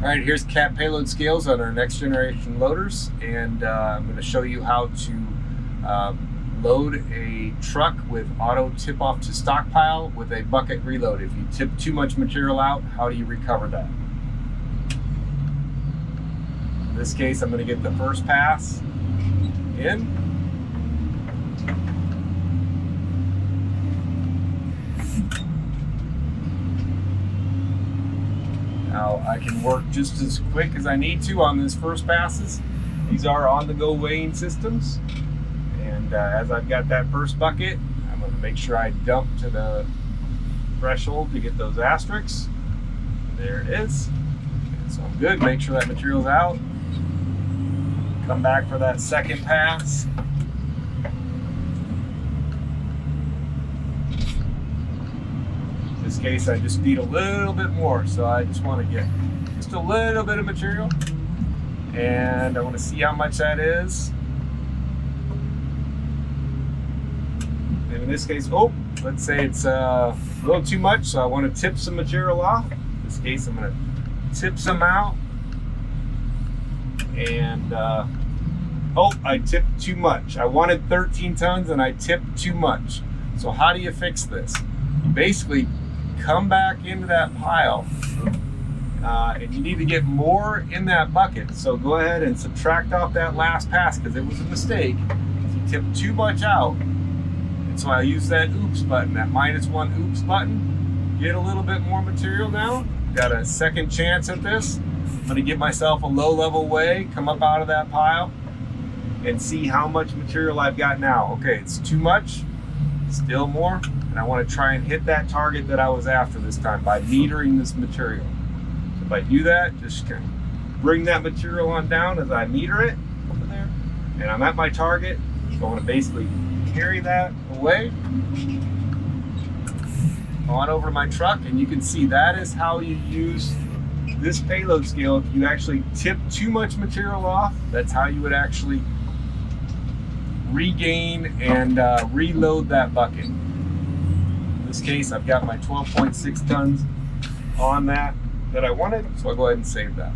All right, here's cat payload scales on our next generation loaders, and I'm going to show you how to load a truck with auto tip off to stockpile with a bucket reload. If you tip too much material out, how do you recover that? In this case, I'm going to get the first pass in. Now I can work just as quick as I need to on these first passes. These are on-the-go weighing systems. And as I've got that first bucket, I'm going to make sure I dump to the threshold to get those asterisks. There it is. So I'm good. Make sure that material's out. Come back for that second pass. In this case, I just need a little bit more, so I just want to get just a little bit of material, and I want to see how much that is. And in this case, let's say it's a little too much, so I want to tip some material off. In this case, I'm going to tip some out, and I tipped too much. I wanted 13 tons and I tipped too much. So how do you fix this? You basically come back into that pile, and you need to get more in that bucket. So go ahead and subtract off that last pass because it was a mistake. You tipped too much out, and so I use that oops button, that -1 oops button. Get a little bit more material now. Got a second chance at this. I'm going to give myself a low-level weigh, come up out of that pile, and see how much material I've got now. Okay, it's too much, still more, and I want to try and hit that target that I was after this time by metering this material. So if I do that, just kind of bring that material on down as I meter it over there, and I'm at my target. So I want to basically carry that away on over to my truck, and you can see that is how you use this payload scale. If you actually tip too much material off, that's how you would actually regain and reload that bucket. In this case, I've got my 12.6 tons on that I wanted, so I'll go ahead and save that.